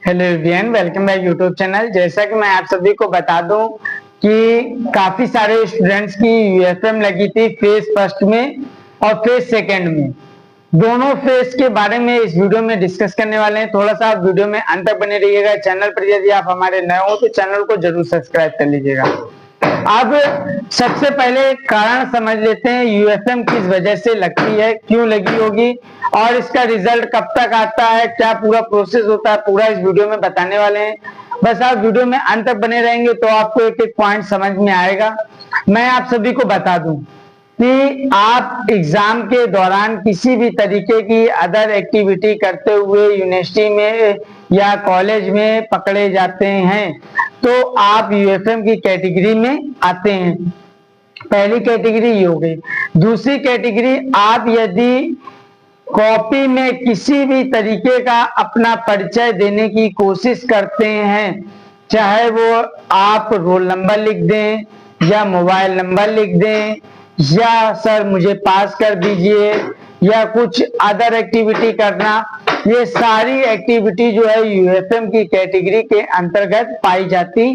Hello everyone, welcome back YouTube channel. जैसा कि मैं आप सभी को बता दूं कि काफी सारे स्टूडेंट्स की यूएफएम लगी थी फेज फर्स्ट में और फेज सेकंड में। दोनों फेज के बारे में इस वीडियो में डिस्कस करने वाले हैं। थोड़ा सा आप वीडियो में अंत तक बने रहिएगा। चैनल पर यदि आप हमारे नए हो तो चैनल को जरूर सब्सक्राइब कर लीजिएगा। अब सबसे पहले कारण समझ लेते हैं यूएफएम किस वजह से लगती है, क्यों लगी होगी और इसका रिजल्ट कब तक आता है, क्या पूरा प्रोसेस होता है, पूरा इस वीडियो में बताने वाले हैं। बस आप वीडियो में अंत तक बने रहेंगे तो आपको एक एक पॉइंट समझ में आएगा। मैं आप सभी को बता दूं कि आप एग्जाम के दौरान किसी भी तरीके की अदर एक्टिविटी करते हुए यूनिवर्सिटी में या कॉलेज में पकड़े जाते हैं तो आप यूएफएम की कैटेगरी में आते हैं। पहली कैटेगरी ये हो गई। दूसरी कैटेगरी, आप यदि कॉपी में किसी भी तरीके का अपना परिचय देने की कोशिश करते हैं, चाहे वो आप रोल नंबर लिख दें या मोबाइल नंबर लिख दें या सर मुझे पास कर दीजिए या कुछ अदर एक्टिविटी करना, ये सारी एक्टिविटी जो है यूएफएम की कैटेगरी के अंतर्गत पाई जाती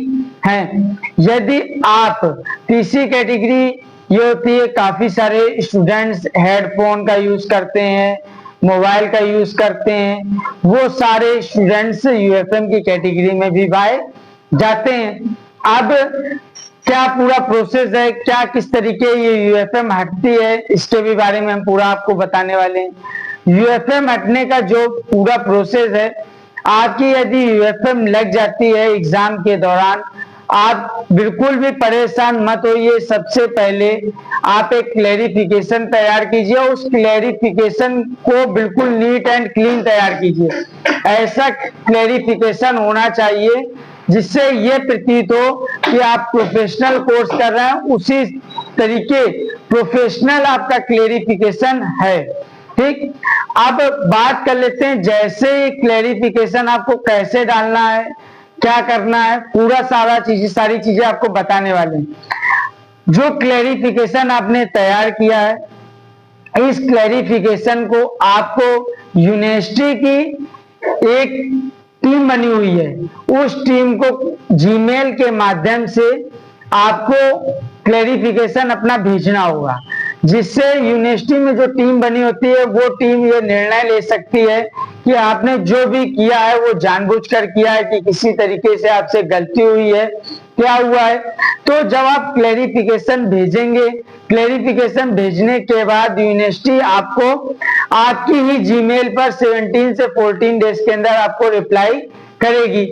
हैं। यदि आप तीसरी कैटेगरी ये होती है, काफी सारे स्टूडेंट्स हेडफोन का यूज करते हैं, मोबाइल का यूज करते हैं, वो सारे स्टूडेंट्स यूएफएम की कैटेगरी में भी पाए जाते हैं। अब क्या पूरा प्रोसेस है, क्या किस तरीके ये यूएफएम हटती है, इसके भी बारे में हम पूरा आपको बताने वाले हैं। यूएफएम हटने का जो पूरा प्रोसेस है, आपकी यदि यूएफएम लग जाती है एग्जाम के दौरान, आप बिल्कुल भी परेशान मत होइए। सबसे पहले आप एक क्लेरिफिकेशन तैयार कीजिए, उस क्लेरिफिकेशन को बिल्कुल नीट एंड क्लीन तैयार कीजिए। ऐसा क्लेरिफिकेशन होना चाहिए जिससे ये प्रतीत हो कि आप प्रोफेशनल कोर्स कर रहे हैं, उसी तरीके प्रोफेशनल आपका क्लेरिफिकेशन है। ठीक, अब बात कर लेते हैं जैसे क्लेरिफिकेशन आपको कैसे डालना है, क्या करना है, पूरा सारी चीजें आपको बताने वाले हैं। जो क्लेरिफिकेशन आपने तैयार किया है, इस क्लेरिफिकेशन को आपको यूनिवर्सिटी की एक टीम बनी हुई है, उस टीम को जीमेल के माध्यम से आपको क्लेरिफिकेशन अपना भेजना होगा, जिससे यूनिवर्सिटी में जो टीम बनी होती है वो टीम ये निर्णय ले सकती है कि आपने जो भी किया है वो जानबूझकर किया है कि किसी तरीके से आपसे गलती हुई है, क्या हुआ है। तो जब आप क्लेरिफिकेशन भेजेंगे, क्लेरिफिकेशन भेजने के बाद यूनिवर्सिटी आपको आपकी ही जीमेल पर 17 से 14 डेज के अंदर आपको रिप्लाई करेगी।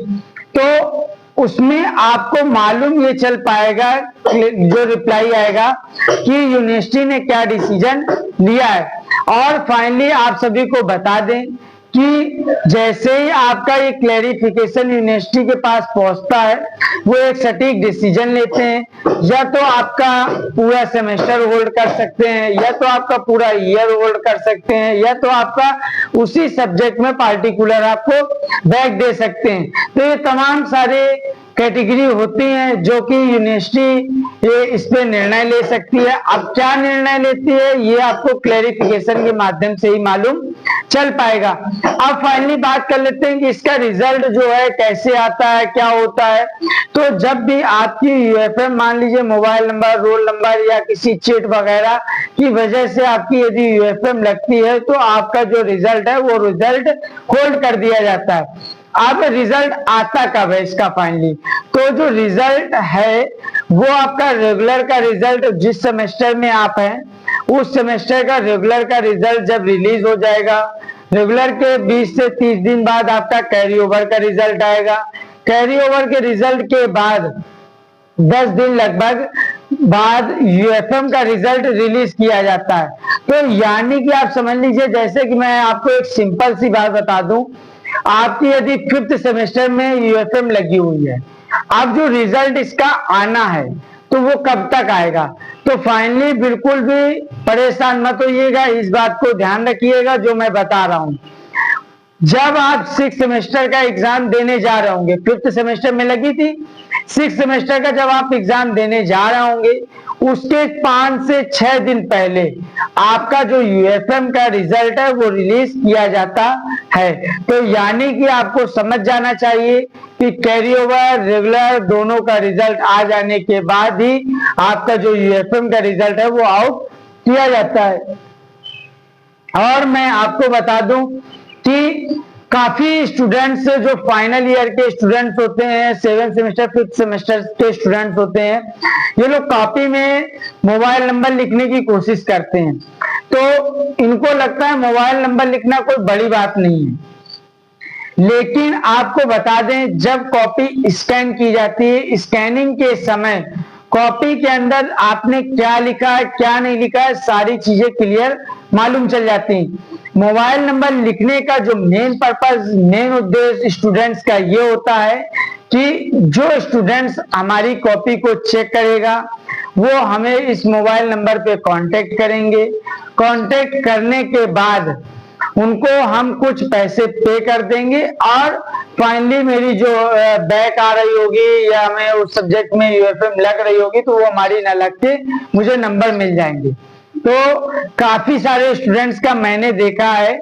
तो उसमें आपको मालूम ये चल पाएगा, जो रिप्लाई आएगा, कि यूनिवर्सिटी ने क्या डिसीजन लिया है। और फाइनली आप सभी को बता दें कि जैसे ही आपका ये क्लेरिफिकेशन यूनिवर्सिटी के पास पहुंचता है, वो एक सटीक डिसीजन लेते हैं। या तो आपका पूरा सेमेस्टर होल्ड कर सकते हैं, या तो आपका पूरा ईयर होल्ड कर सकते हैं, या तो आपका उसी सब्जेक्ट में पार्टिकुलर आपको बैक दे सकते हैं। तो ये तमाम सारे कैटेगरी होती हैं जो कि यूनिवर्सिटी ये इस पे निर्णय ले सकती है। अब क्या निर्णय लेती है ये आपको क्लेरिफिकेशन के माध्यम से ही मालूम चल पाएगा। अब फाइनली बात कर लेते हैं कि इसका रिजल्ट जो है कैसे आता है, क्या होता है। तो जब भी आपकी यूएफएम, मान लीजिए मोबाइल नंबर, रोल नंबर या किसी चीट वगैरह की वजह से आपकी यदि यूएफएम लगती है, तो आपका जो रिजल्ट है वो रिजल्ट होल्ड कर दिया जाता है। अब रिजल्ट आता कब है इसका फाइनली, तो जो रिजल्ट है वो आपका रेगुलर का रिजल्ट, जिस सेमेस्टर में आप हैं उस सेमेस्टर का रेगुलर का रिजल्ट जब रिलीज हो जाएगा, रेगुलर के 20 से 30 दिन बाद आपका कैरी ओवर का रिजल्ट आएगा। कैरी ओवर के रिजल्ट के बाद 10 दिन लगभग बाद यूएफएम का रिजल्ट रिलीज किया जाता है। तो यानी कि आप समझ लीजिए, जैसे कि मैं आपको एक सिंपल सी बात बता दूं, आपकी यदि 5th सेमेस्टर में यूएफएम लगी हुई है, अब जो रिजल्ट इसका आना है तो वो कब तक आएगा। तो फाइनली बिल्कुल भी परेशान मत होइएगा, इस बात को ध्यान रखिएगा जो मैं बता रहा हूं। जब आप 6th सेमेस्टर का एग्जाम देने जा रहे होंगे, 5th सेमेस्टर में लगी थी, 6th सेमेस्टर का जब आप एग्जाम देने जा रहे होंगे, उसके 5 से 6 दिन पहले आपका जो यूएफएम का रिजल्ट है वो रिलीज किया जाता है। तो यानी कि आपको समझ जाना चाहिए कि कैरी ओवर रेगुलर दोनों का रिजल्ट आ जाने के बाद ही आपका जो यूएफएम का रिजल्ट है वो आउट किया जाता है। और मैं आपको बता दूं कि काफी स्टूडेंट्स जो फाइनल ईयर के स्टूडेंट्स होते हैं, 7th सेमेस्टर 5th सेमेस्टर के स्टूडेंट्स होते हैं, ये लोग कॉपी में मोबाइल नंबर लिखने की कोशिश करते हैं। तो इनको लगता है मोबाइल नंबर लिखना कोई बड़ी बात नहीं है, लेकिन आपको बता दें जब कॉपी स्कैन की जाती है, स्कैनिंग के समय कॉपी के अंदर आपने क्या लिखा है क्या नहीं लिखा है सारी चीजें क्लियर मालूम चल जाती हैं। मोबाइल नंबर लिखने का जो मेन पर्पस, मेन उद्देश्य स्टूडेंट्स का ये होता है कि जो स्टूडेंट्स हमारी कॉपी को चेक करेगा वो हमें इस मोबाइल नंबर पे कांटेक्ट करेंगे। कांटेक्ट करने के बाद उनको हम कुछ पैसे पे कर देंगे और फाइनली मेरी जो बैक आ रही होगी या मैं उस सब्जेक्ट में यूएफएम लग रही होगी तो वो हमारी ना लग के मुझे नंबर मिल जाएंगे। तो काफी सारे स्टूडेंट्स का मैंने देखा है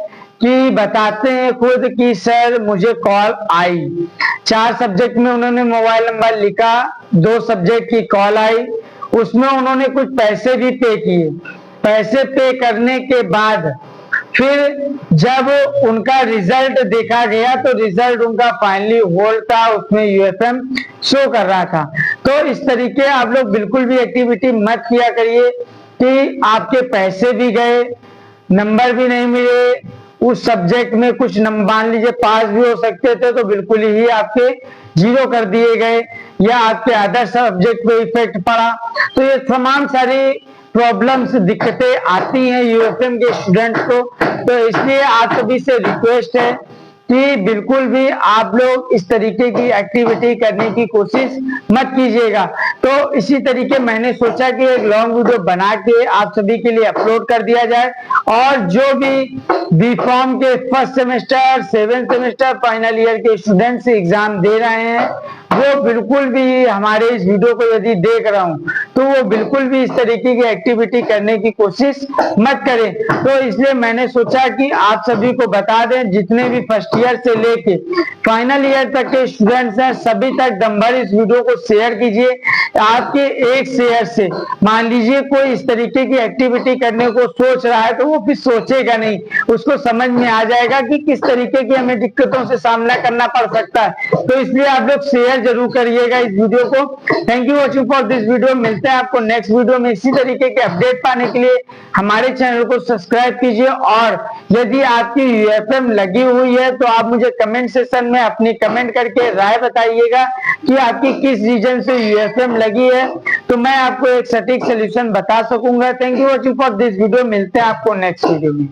कि बताते हैं खुद कि सर मुझे कॉल आई, 4 सब्जेक्ट में उन्होंने मोबाइल नंबर लिखा, 2 सब्जेक्ट की कॉल आई, उसमें उन्होंने कुछ पैसे भी पे किए। पैसे पे करने के बाद फिर जब उनका रिजल्ट देखा गया तो रिजल्ट उनका फाइनली होल्ड था, उसमें यूएफएम शो कर रहा था। तो इस तरीके आप लोग बिल्कुल भी एक्टिविटी मत किया करिए कि आपके पैसे भी गए, नंबर भी नहीं मिले, उस सब्जेक्ट में कुछ मान लीजिए पास भी हो सकते थे तो बिल्कुल ही आपके 0 कर दिए गए या आपके अदर सब्जेक्ट पे इफेक्ट पड़ा। तो ये तमाम सारी प्रॉब्लम्स दिक्कतें आती हैं यूएफएम के स्टूडेंट्स को। तो इसलिए आप सभी से रिक्वेस्ट है कि बिल्कुल भी आप लोग इस तरीके की एक्टिविटी करने की कोशिश मत कीजिएगा। तो इसी तरीके मैंने सोचा कि एक लॉन्ग वीडियो बना के आप सभी के लिए अपलोड कर दिया जाए और जो भी बीकॉम के 1st semester 7th semester final year के स्टूडेंट्स एग्जाम दे रहे हैं वो बिल्कुल भी हमारे इस वीडियो को यदि देख रहा हूं तो वो बिल्कुल भी इस तरीके की एक्टिविटी करने की कोशिश मत करें। तो इसलिए मैंने सोचा कि आप सभी को बता दें, जितने भी फर्स्ट ईयर से लेके फाइनल ईयर तक के स्टूडेंट्स हैं सभी तक दम भर इस वीडियो को शेयर कीजिए। आपके एक शेयर से मान लीजिए कोई इस तरीके की एक्टिविटी करने को सोच रहा है तो वो फिर सोचेगा नहीं, उसको समझ में आ जाएगा कि किस तरीके की हमें दिक्कतों से सामना करना पड़ सकता है। तो इसलिए आप लोग शेयर जरूर करिएगा इस वीडियो को। Thank you watching for this video. मिलते हैं आपको नेक्स्ट वीडियो में। इसी तरीके के अपडेट पाने के लिए हमारे चैनल को सब्सक्राइब कीजिए और यदि आपकी यूएफएम लगी हुई है तो आप मुझे कमेंट सेक्शन में अपनी कमेंट करके राय बताइएगा कि आपकी किस रीजन से यूएफएम लगी है, तो मैं आपको एक सटीक सोल्यूशन बता सकूंगा। Thank you watching for this video. मिलते हैं आपको नेक्स्ट वीडियो में।